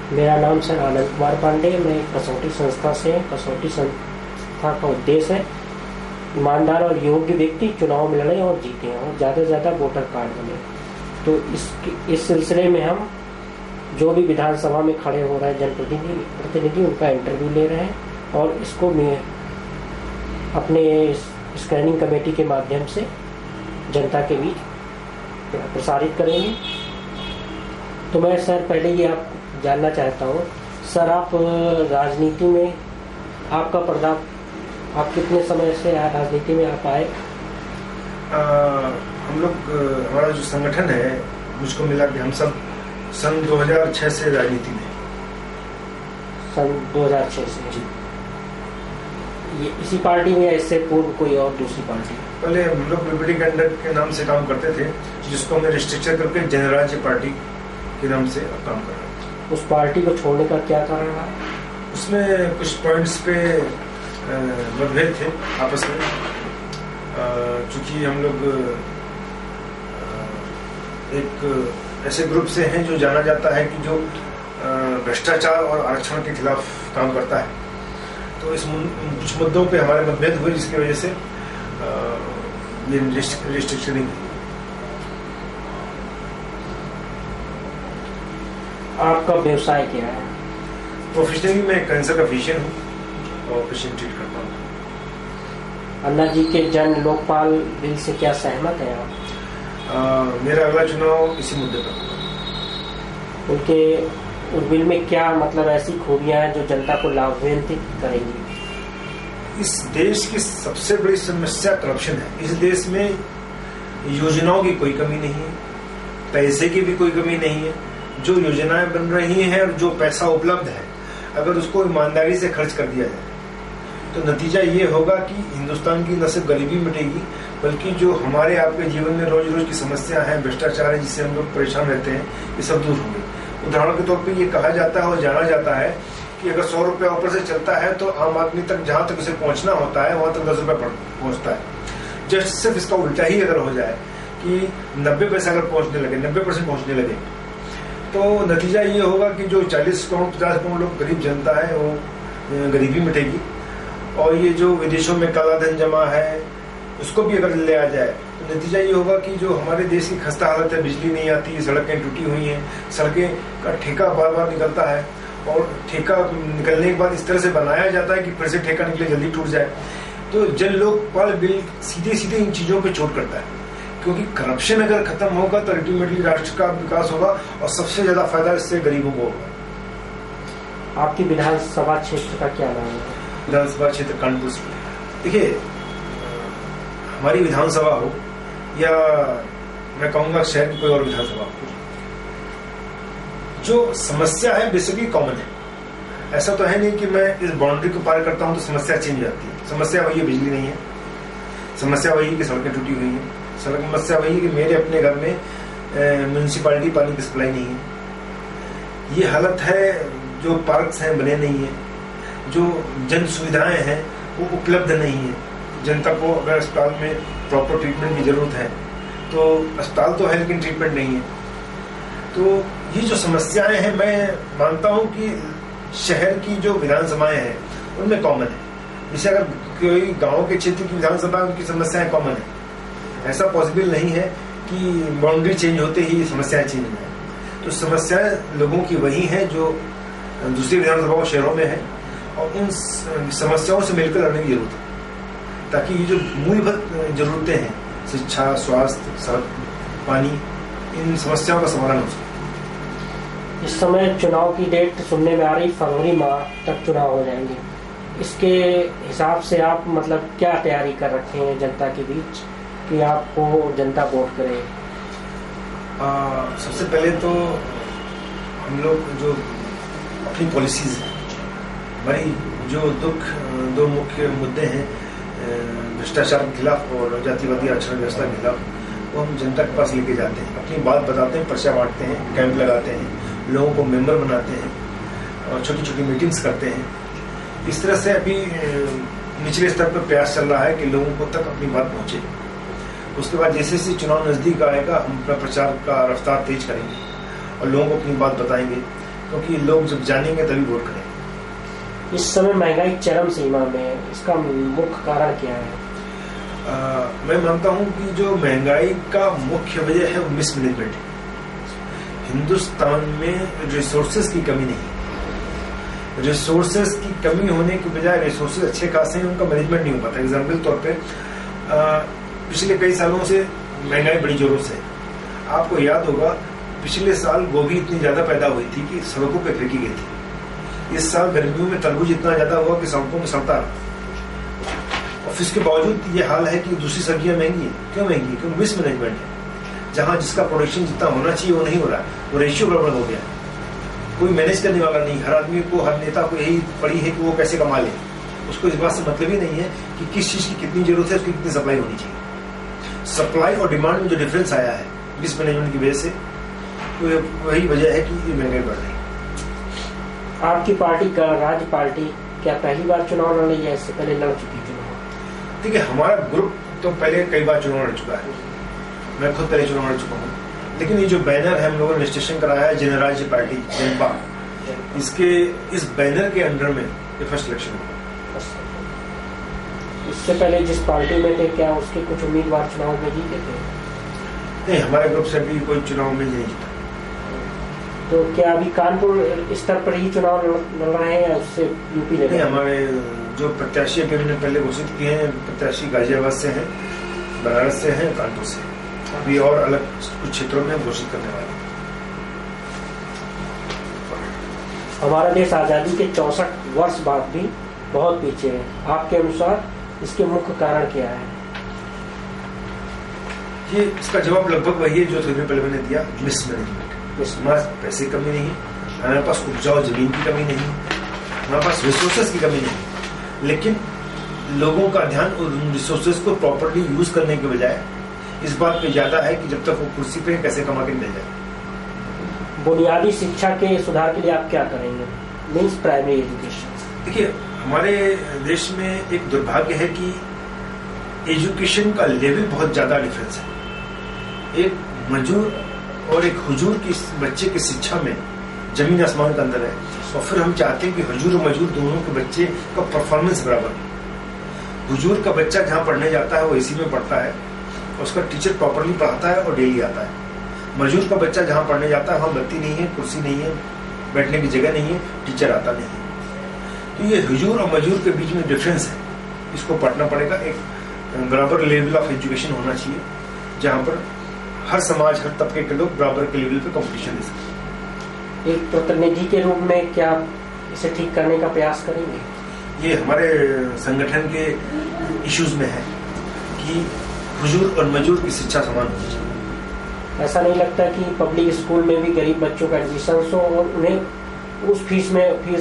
मेरा नाम सर आनंद कुमार पांडे। मैं कसौटी संस्था से। कसौटी संस्था का उद्देश्य है ईमानदार और योग्य व्यक्ति चुनाव में लड़े और जीते और ज़्यादा से ज़्यादा वोटर कार्ड बने। तो इस सिलसिले में हम जो भी विधानसभा में खड़े हो रहे हैं जनप्रतिनिधि उनका इंटरव्यू ले रहे हैं और इसको अपने स्क्रीनिंग कमेटी के माध्यम से जनता के बीच प्रसारित करेंगे। तो मैं सर पहले ये आप जानना चाहता हूँ, सर आप राजनीति में आपका पर्दा आप कितने समय से राजनीति में आप आए? हम लोग हमारा जो संगठन है मुझको मिला कि हम सब सन 2006 से राजनीति में। सन 2006 से जी। ये इसी पार्टी में या इससे पूर्व कोई और दूसरी पार्टी? पहले हम लोग लिबर्टी कैंडिडेट के नाम से काम करते थे, जिसको हमने रिस्ट्रक्चर करके जनराज्य पार्टी के नाम से अब काम कर रहे हैं। उस पार्टी को छोड़ने का क्या कारण रहा? उसमें कुछ पॉइंट्स पे मतभेद थे आपस में। चूंकि हम लोग एक ऐसे ग्रुप से हैं जो जाना जाता है कि जो भ्रष्टाचार और आरक्षण के खिलाफ काम करता है, तो इस कुछ मुद्दों पे हमारे मतभेद हुए, जिसकी वजह से ये रिस्ट्रिक्शनिंग। आपका व्यवसाय क्या है? प्रोफेशनली मैं कैंसर का पेशेंट हूँ और पेशेंट ट्रीट करता हूँ। अन्ना जी के जन लोकपाल बिल से क्या सहमत है आप? मेरा अगला चुनाव इसी मुद्दे पर होगा। उनके उस बिल में क्या मतलब ऐसी खूबियां हैं जो जनता को लाभान्वित करेंगी? इस देश की सबसे बड़ी समस्या करप्शन है। इस देश में योजनाओं की कोई कमी नहीं है, पैसे की भी कोई कमी नहीं है। जो योजनाएं बन रही हैं और जो पैसा उपलब्ध है, अगर उसको ईमानदारी से खर्च कर दिया जाए तो नतीजा ये होगा कि हिंदुस्तान की न सिर्फ गरीबी मिटेगी, बल्कि जो हमारे आपके जीवन में रोज रोज की समस्या है, भ्रष्टाचार है, जिससे हम लोग परेशान रहते हैं, ये सब दूर होंगे। उदाहरण के तौर पे ये कहा जाता है और जाना जाता है कि अगर 100 रुपया ऊपर से चलता है तो आम आदमी तक जहां तक उसे पहुंचना होता है वहां तक 10 रुपया पहुंचता है। जस्ट सिर्फ इसका उल्टा ही अगर हो जाए कि 90 पैसा अगर पहुंचने लगे, 90% पहुंचने लगे, तो नतीजा ये होगा कि जो 40 करोड़ 50 करोड़ लोग गरीब जनता है वो गरीबी मिटेगी। और ये जो विदेशों में काला धन जमा है उसको भी अगर ले आ जाए तो नतीजा ये होगा कि जो हमारे देश की खस्ता हालत है, बिजली नहीं आती, सड़कें टूटी हुई हैं, सड़कें का ठेका बार बार निकलता है और ठेका निकलने के बाद इस तरह से बनाया जाता है कि फिर से ठेका निकले जल्दी टूट जाए। तो जन लोकपाल बिल सीधे सीधे इन चीजों पे चोट करता है, क्योंकि करप्शन अगर खत्म होगा तो अल्टीमेटली राष्ट्र का विकास होगा और सबसे ज्यादा फायदा इससे गरीबों को होगा। आपकी विधानसभा क्षेत्र का क्या नाम है? विधानसभा क्षेत्र कानपुर से। देखिए, हमारी विधानसभा हो या मैं कहूंगा शहर की कोई और विधानसभा हो, जो समस्या है बेसिकली कॉमन है। ऐसा तो है नहीं कि मैं इस बाउंड्री को पार करता हूं तो समस्या चेंज हो जाती है। समस्या वही है, बिजली नहीं है। समस्या वही है कि सड़कें टूटी हुई हैं। समस्या वही है कि मेरे अपने घर में म्यूनिसिपालिटी पानी की सप्लाई नहीं है। ये हालत है, जो पार्क्स हैं बने नहीं है, जो जन सुविधाएं हैं वो उपलब्ध नहीं है। जनता को अगर अस्पताल में प्रॉपर ट्रीटमेंट की जरूरत है तो अस्पताल तो है लेकिन ट्रीटमेंट नहीं है। तो ये जो समस्याएं हैं, मैं मानता हूं कि शहर की जो विधानसभाएं हैं उनमें कॉमन है। जैसे अगर कोई गांव के क्षेत्र की विधानसभा उनकी समस्याएं कॉमन है, ऐसा पॉसिबल नहीं है कि बाउंड्री चेंज होते ही समस्याएं चेंज हो जाए। तो समस्याएं लोगों की वही हैं जो दूसरी विधानसभाओं शहरों में है और उन समस्याओं से मिलकर लड़ने की जरूरत है, ताकि ये जो मूलभूत जरूरतें हैं, शिक्षा, स्वास्थ्य, सड़क, पानी, इन समस्याओं का समाधान हो सके। इस समय चुनाव की डेट सुनने में आ रही, फरवरी माह तक चुनाव हो जाएंगे। इसके हिसाब से आप मतलब क्या तैयारी कर रखे हैं जनता के बीच कि आपको जनता वोट करे? सबसे पहले तो हम लोग जो अपनी पॉलिसीज है, हमारी जो दो मुख्य मुद्दे हैं, भ्रष्टाचार के खिलाफ और जातिवादी आरक्षण व्यवस्था के खिलाफ, वो हम जनता के पास लेके जाते हैं, अपनी बात बताते हैं, पर्चा बांटते हैं, कैंप लगाते हैं, लोगों को मेंबर बनाते हैं और छोटी छोटी मीटिंग्स करते हैं। इस तरह से अभी निचले स्तर पर प्रयास चल रहा है कि लोगों को तक अपनी बात पहुंचे। उसके बाद जैसे जैसे चुनाव नजदीक आएगा हम अपना प्रचार का रफ्तार तेज करेंगे और लोगों को अपनी बात बताएंगे क्योंकि लोग जब जानेंगे तभी वोट करेंगे। इस समय महंगाई चरम सीमा में है, इसका मुख्य कारण क्या है? मैं मानता हूं कि जो महंगाई का मुख्य वजह है वो मिसमैनेजमेंट है। हिंदुस्तान में रिसोर्सेज की कमी नहीं है। रिसोर्सेज की कमी होने के बजाय रिसोर्सेज अच्छे खासे हैं, उनका मैनेजमेंट नहीं हो पाता। एग्जाम्पल तौर पे पिछले कई सालों से महंगाई बड़ी जोरों से, आपको याद होगा पिछले साल गोभी इतनी ज्यादा पैदा हुई थी कि सड़कों पे फेंकी गई थी। इस साल गर्मियों में तरबूज इतना ज्यादा हुआ कि सड़कों में सड़ता रहा। और इसके बावजूद ये हाल है कि दूसरी सब्जियां महंगी है। क्यों महंगी है? क्योंकि मिसमैनेजमेंट है। जहां जिसका प्रोडक्शन जितना होना चाहिए वो नहीं हो रहा है, वो रेशियो गड़बड़ हो गया। कोई मैनेज करने वाला नहीं। हर आदमी को, हर नेता को यही पड़ी है कि वो कैसे कमा ले। उसको इस बात से मतलब ही नहीं है कि किस चीज की कितनी जरूरत है, उसकी कितनी सप्लाई होनी चाहिए। सप्लाई और डिमांड में जो डिफरेंस आया है मिसमैनेजमेंट की वजह से, तो वही वजह है कि ये महंगाई बढ़ रही है। आपकी पार्टी का राज्य पार्टी क्या पहली बार चुनाव लड़ रही है? इससे पहले लड़ चुकी चुनाव? देखिए, हमारा ग्रुप तो पहले कई बार चुनाव लड़ चुका है। मैं खुद पहले चुनाव लड़ चुका हूँ। लेकिन ये जो बैनर है हम लोगों ने रजिस्ट्रेशन कराया है जनराज्य पार्टी जनपा, इसके इस बैनर के अंडर में ये फर्स्ट इलेक्शन हुआ। इससे पहले जिस पार्टी में थे, क्या उसके कुछ उम्मीदवार चुनाव में जीते थे? नहीं, हमारे ग्रुप से अभी कोई चुनाव में नहीं जीता। तो क्या अभी कानपुर स्तर पर ही चुनाव लड़ रहे हैं या उससे यूपी लेवल? नहीं, हमारे जो प्रत्याशी अभी हमने पहले घोषित किए हैं, प्रत्याशी गाजियाबाद से हैं, बनारस से हैं, कानपुर से। अभी और अलग कुछ क्षेत्रों में घोषित करने वाले। हमारा देश आजादी के 64 वर्ष बाद भी बहुत पीछे है। आपके अनुसार इसके मुख्य कारण क्या है? ये इसका जवाब लगभग वही है जो थोड़ी देर पहले मैंने दिया, मिसमैनेजमेंट। हमारे पास पैसे की कमी नहीं, हमारे पास उपजाऊ जमीन की कमी नहीं, हमारे पास रिसोर्सेज की कमी नहीं, लेकिन लोगों का ध्यान उन रिसोर्सेज को प्रॉपर्ली यूज करने के बजाय इस बात पे ज्यादा है कि जब तक वो कुर्सी पे कैसे कमा के मिल जाए। बुनियादी शिक्षा के सुधार के लिए आप क्या करेंगे? Means primary education. देखिए, हमारे देश में एक दुर्भाग्य है कि एजुकेशन का लेवल बहुत ज्यादा डिफरेंस है। एक मजदूर और एक हुजूर की बच्चे की शिक्षा में जमीन आसमान का अंतर है। और फिर हम चाहते हैं कि हुजूर और मजदूर दोनों के बच्चे का परफॉर्मेंस बराबर हो। हुजूर का बच्चा जहाँ पढ़ने जाता है वो एसी में पढ़ता है, उसका टीचर प्रॉपरली पढ़ाता है और डेली आता है। मजदूर का बच्चा जहाँ पढ़ने जाता है वहाँ बत्ती नहीं है, कुर्सी नहीं है, बैठने की जगह नहीं है, टीचर आता नहीं है। तो ये हुजूर और मजदूर के बीच में डिफरेंस है, इसको पढ़ना पड़ेगा। एक बराबर लेवल ऑफ एजुकेशन होना चाहिए जहाँ पर हर समाज, हर तबके के लोग बराबर के लेवल पे कंपटीशन दे सकें। एक प्रतिनिधि के रूप में क्या इसे ठीक करने का प्रयास करेंगे? ये हमारे संगठन के इश्यूज में है कि हुजूर और मजदूर की शिक्षा समान होनी चाहिए। ऐसा नहीं लगता कि पब्लिक स्कूल में भी गरीब बच्चों का एडमिशन हो और उन्हें उस फीस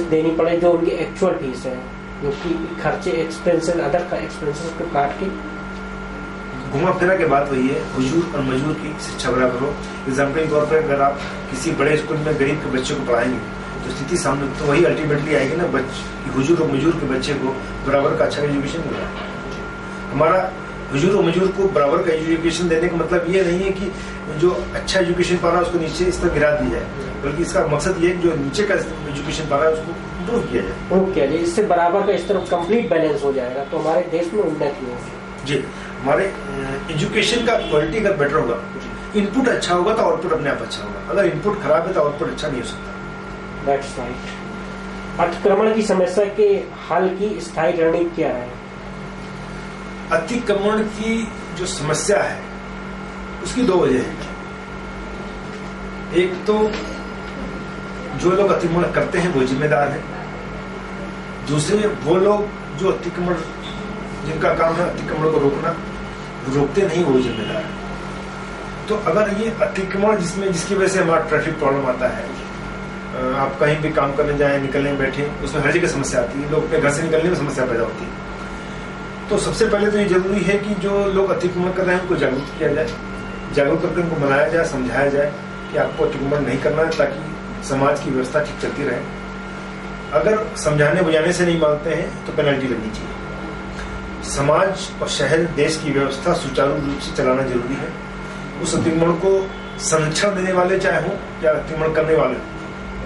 देनी पड़े जो उनकी एक्चुअल फीस है, जो कि खर्चे एक्सपेंसेस, अदर एक्सपेंसेस को काट के? घुमा फिरा के बात वही है, हुजूर और मजदूर की शिक्षा बराबर हो। एग्जाम्पल के तौर पर अगर आप किसी बड़े स्कूल में गरीब के बच्चे को पढ़ाएंगे तो स्थिति सामने तो वही अल्टीमेटली आएगी ना, हुजूर और मजदूर के बच्चे को बराबर का अच्छा एजुकेशन मिल रहा है। हमारा हुजूर और मजदूर को बराबर का एजुकेशन देने का मतलब ये नहीं है कि जो अच्छा एजुकेशन पा रहा है उसको नीचे इस तरह गिरा दिया जाए, बल्कि इसका मकसद ये है कि जो नीचे का एजुकेशन पा रहा है उसको इम्प्रूव किया जाए। इससे बराबर का इस तरह कंप्लीट बैलेंस हो जाएगा तो हमारे देश में उन्नति होगी। जी, हमारे एजुकेशन का क्वालिटी अगर बेटर होगा, इनपुट अच्छा होगा तो आउटपुट अपने आप अच्छा होगा। अगर इनपुट खराब है तो आउटपुट अच्छा नहीं हो सकता। That's right. अतिक्रमण की समस्या के हल की स्थायी रणनीति क्या है? अतिक्रमण की जो समस्या है उसकी दो वजह है। एक तो जो लोग अतिक्रमण करते हैं वो जिम्मेदार है, दूसरे वो लोग जो अतिक्रमण, जिनका काम है अतिक्रमण को रोकना, रोकते नहीं, वो जिम्मेदार है। तो अगर ये अतिक्रमण जिसकी वजह से हमारा ट्रैफिक प्रॉब्लम आता है, आप कहीं भी काम करने जाएं, निकलने बैठे, उसमें हर जगह समस्या आती है, लोग अपने घर से निकलने में समस्या पैदा होती है। तो सबसे पहले तो ये जरूरी है कि जो लोग अतिक्रमण कर रहे हैं उनको जागरूक किया जाए, जागरूक करके उनको मनाया जाए, समझाया जाए कि आपको अतिक्रमण नहीं करना है, ताकि समाज की व्यवस्था ठीक चलती रहे। अगर समझाने बुझाने से नहीं मानते हैं तो पेनल्टी लगनी चाहिए। समाज और शहर, देश की व्यवस्था सुचारू रूप से चलाना जरूरी है। उस अतिक्रमण को संरक्षण देने वाले चाहे हो या अतिक्रमण करने वाले हो,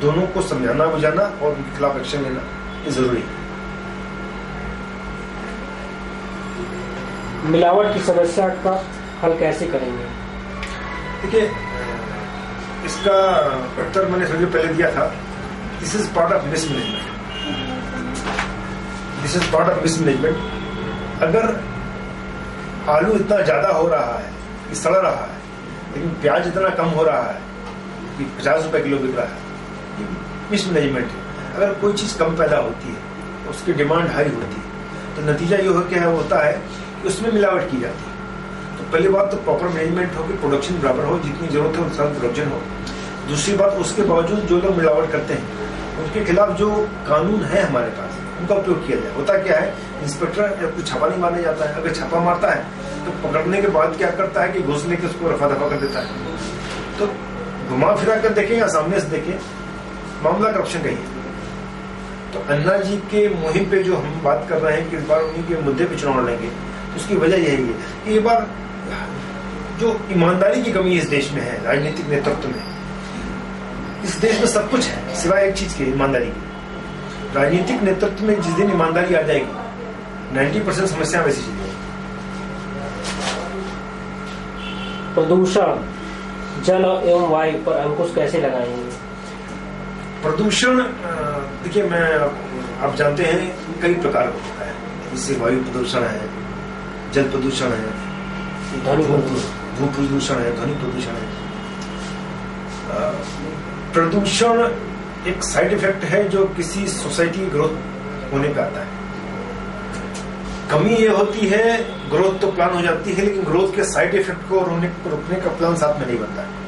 दोनों को समझाना बुझाना और उनके खिलाफ एक्शन लेना ये जरूरी है। मिलावट की समस्या का हल कैसे करेंगे? देखिए, इसका उत्तर मैंने थोड़ी देर पहले दिया था। This is part of mismanagement. अगर आलू इतना ज्यादा हो रहा है कि सड़ रहा है, लेकिन प्याज इतना कम हो रहा है कि 50 रुपए किलो बिक रहा है, ये मिसमैनेजमेंट है। अगर कोई चीज कम पैदा होती है, उसकी डिमांड हाई होती है, तो नतीजा ये क्या होता है कि उसमें मिलावट की जाती है। तो पहली बात तो प्रॉपर मैनेजमेंट हो कि प्रोडक्शन बराबर हो, जितनी जरूरत है उतना प्रोडक्शन हो। दूसरी बात, उसके बावजूद जो लोग मिलावट करते हैं उनके खिलाफ जो कानून है हमारे पास, उनका उपयोग किया जाए। होता क्या है, इंस्पेक्टर कुछ छापा नहीं मारने जाता है। अगर छापा मारता है तो पकड़ने के बाद क्या करता है कि घूस लेके उसको रफा दफा कर देता है। तो घुमा फिरा कर देखें या सामने से देखें, मामला करप्शन का ही है। तो अन्ना जी के मुहिम पे जो हम बात कर रहे हैं कि इस बार उन्हीं के मुद्दे पे चुनाव लड़ेंगे, तो उसकी वजह यही है कि ये बार जो ईमानदारी की कमी इस देश में है, राजनीतिक नेतृत्व में। इस देश में सब कुछ है सिवाय एक चीज के, ईमानदारी की। राजनीतिक नेतृत्व में जिस दिन ईमानदारी आ जाएगी, 90% समस्या वैसी चीजें। प्रदूषण, जल एवं वायु पर अंकुश कैसे लगाएंगे? प्रदूषण, देखिए, आप जानते हैं कई प्रकार का होता है। इससे वायु प्रदूषण है, जल प्रदूषण है, भू प्रदूषण है, ध्वनि प्रदूषण है। प्रदूषण एक साइड इफेक्ट है जो किसी सोसाइटी की ग्रोथ होने पे आता है। कमी ये होती है, ग्रोथ तो प्लान हो जाती है, लेकिन ग्रोथ के साइड इफेक्ट को रोकने का प्लान साथ में नहीं बनता है।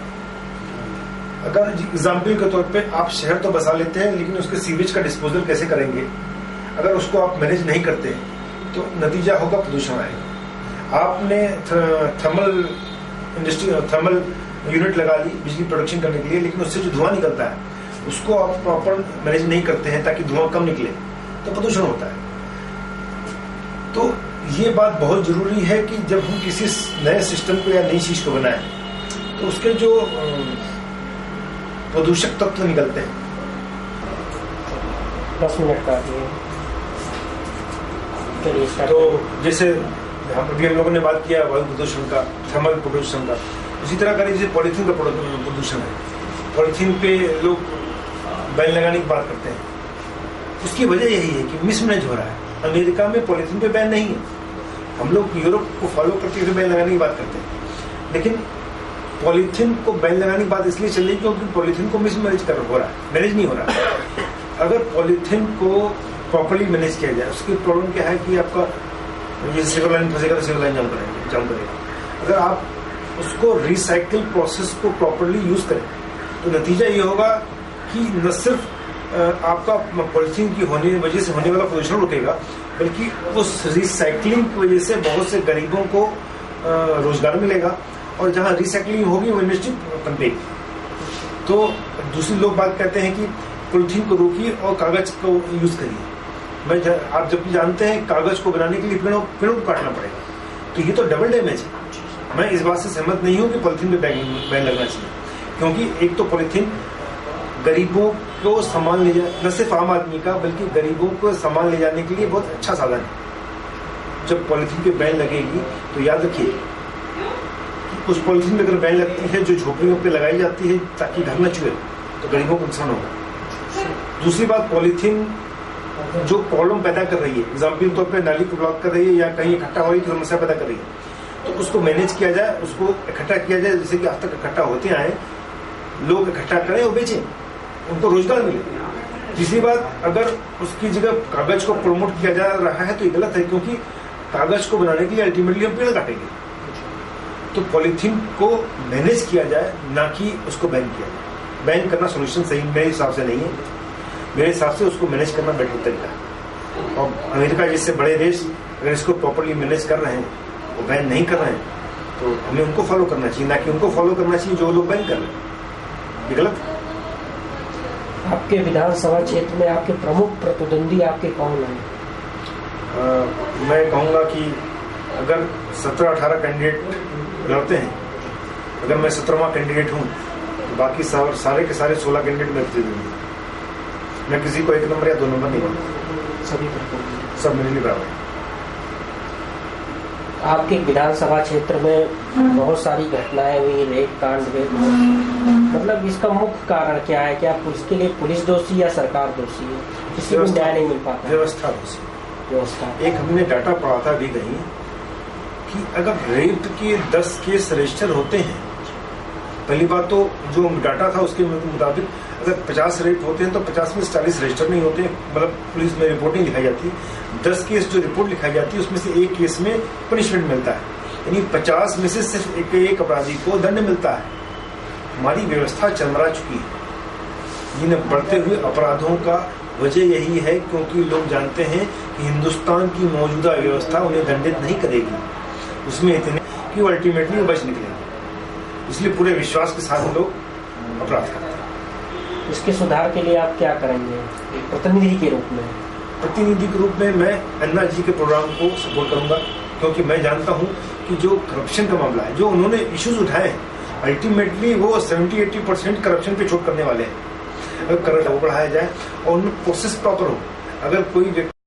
अगर एग्जाम्पल के तौर पे आप शहर तो बसा लेते हैं, लेकिन उसके सीवेज का डिस्पोजल कैसे करेंगे, अगर उसको आप मैनेज नहीं करते तो नतीजा होगा प्रदूषण आएगा। आपने थर्मल इंडस्ट्री, थर्मल यूनिट लगा ली बिजली प्रोडक्शन करने के लिए, लेकिन उससे जो धुआं निकलता है उसको आप प्रॉपर मैनेज नहीं करते हैं ताकि धुआं कम निकले, तो प्रदूषण होता है। तो ये बात बहुत जरूरी है कि जब हम किसी नए सिस्टम को या नई चीज को बनाएं, तो उसके जो प्रदूषक तत्व निकलते हैं। 10 मिनट का तो जैसे अभी हम लोगों ने बात किया वायु प्रदूषण का, थर्मल प्रदूषण का, उसी तरह का जैसे पॉलीथीन का प्रदूषण है। पॉलीथीन पे लोग बैन लगाने की बात करते हैं। उसकी वजह यही है कि मिसमैनेज हो रहा है। अमेरिका में पॉलीथीन पे बैन नहीं है, हम लोग यूरोप को फॉलो करते हुए बैन लगाने की बात करते हैं। लेकिन पॉलीथीन को बैन लगाने की बात इसलिए चल रही क्योंकि पॉलीथीन को मिसमैनेज हो रहा है, मैनेज नहीं हो रहा है। अगर पॉलीथीन को प्रॉपर्ली मैनेज किया जाए, उसकी प्रॉब्लम क्या है कि आपका ये सिविल लाइन फंसेगा तो सिविल लाइन जम करेगा। अगर आप उसको रिसाइकिल प्रोसेस को प्रॉपर्ली यूज करें तो नतीजा ये होगा कि न सिर्फ आपका पॉलीथीन की वजह से होने वाला प्रदूषण रुकेगा, बल्कि उस रिसाइकलिंग की वजह से बहुत से गरीबों को रोजगार मिलेगा, और जहां रिसाइकलिंग होगी वो इंडस्ट्री पनपेगी। तो दूसरे लोग बात कहते हैं कि पॉलीथीन को रोकिए और कागज को यूज करिए। आप जब जानते हैं कागज को बनाने के लिए पेड़ों को काटना पड़ेगा, तो ये तो डबल डैमेज है। मैं इस बात से सहमत नहीं हूं कि पॉलीथीन पे बैन लगना चाहिए, क्योंकि एक तो पॉलीथीन गरीबों को सामान ले जाए, न सिर्फ आम आदमी का बल्कि गरीबों को सामान ले जाने के लिए बहुत अच्छा साधन है। जब पॉलीथीन पे बैन लगेगी तो याद रखिए उस पॉलीथीन पे अगर बैन लगती है जो झोपड़ियों पे लगाई जाती है ताकि घर न चुए, तो गरीबों को नुकसान होगा। दूसरी बात, पॉलीथीन जो प्रॉब्लम पैदा कर रही है, एग्जाम्पल तौर पे नाली को ब्लॉक कर रही है या कहीं इकट्ठा होने की समस्या पैदा कर रही है, तो उसको मैनेज किया जाए, उसको इकट्ठा किया जाए, जैसे कि आज तक इकट्ठा होते आए, लोग इकट्ठा करें और बेचें, उनको रोजगार मिले। तीसरी बात, अगर उसकी जगह कागज को प्रमोट किया जा रहा है तो ये गलत है, क्योंकि कागज को बनाने के लिए अल्टीमेटली हम पेड़ काटेंगे। तो पॉलीथीन को मैनेज किया जाए, ना कि उसको बैन किया जाए। बैन करना सोल्यूशन सही मेरे हिसाब से नहीं है। मेरे हिसाब से उसको मैनेज करना बेटर तरीका है। और अमेरिका जैसे बड़े देश अगर इसको प्रॉपर्ली मैनेज कर रहे हैं, वो बैन नहीं कर रहे हैं, तो हमें उनको फॉलो करना चाहिए, ना कि उनको फॉलो करना चाहिए जो लोग बैन कर रहे हैं। ये गलत है। आपके विधानसभा क्षेत्र में आपके प्रमुख प्रतिद्वंदी आपके कौन हैं? मैं कहूँगा कि अगर 17-18 कैंडिडेट लड़ते हैं, अगर मैं 17वां कैंडिडेट हूँ, तो बाकी सारे के सारे 16 कैंडिडेट मेरे प्रतिद्वंदी। मैं किसी को 1 नंबर या 2 नंबर नहीं मानता, सभी पर सब मेरे लिए बराबर है। आपके विधानसभा क्षेत्र में बहुत सारी घटनाएं हुई, रेप कांड हुए, मतलब इसका मुख्य कारण क्या है? क्या इसके लिए पुलिस दोषी या सरकार दोषी है? किसी को न्याय नहीं मिल पाता? व्यवस्था दोषी। व्यवस्था। एक हमने डाटा पढ़ा था अभी कहीं कि अगर रेप के 10 केस रजिस्टर होते हैं, पहली बात तो जो डाटा था उसके मुताबिक अगर 50 रेप होते हैं तो 50 में 40 रजिस्टर नहीं होते, मतलब पुलिस में रिपोर्ट नहीं लिखाई जाती। 10 केस जो रिपोर्ट लिखाई जाती है उसमें से 1 केस में पनिशमेंट मिलता है, यानी 50 में से सिर्फ एक अपराधी को दंड मिलता है। हमारी व्यवस्था चरमरा चुकी है। जिन्हें बढ़ते हुए अपराधों का वजह यही है क्योंकि लोग जानते हैं कि हिंदुस्तान की मौजूदा व्यवस्था उन्हें दंडित नहीं करेगी, उसमें इतने कि वो अल्टीमेटली बच निकलेंगे, इसलिए पूरे विश्वास के साथ लोग अपराध करते हैं। इसके सुधार के लिए आप क्या करेंगे प्रतिनिधि के रूप में? प्रतिनिधि के रूप में मैं अन्ना जी के प्रोग्राम को सपोर्ट करूंगा, क्योंकि मैं जानता हूं कि जो करप्शन का मामला है, जो उन्होंने इश्यूज उठाए हैं, अल्टीमेटली वो 70-80% करप्शन पे छोड़ करने वाले हैं। अगर करप्शन बढ़ाया जाए और उनमें प्रोसेस प्रॉपर हो, अगर कोई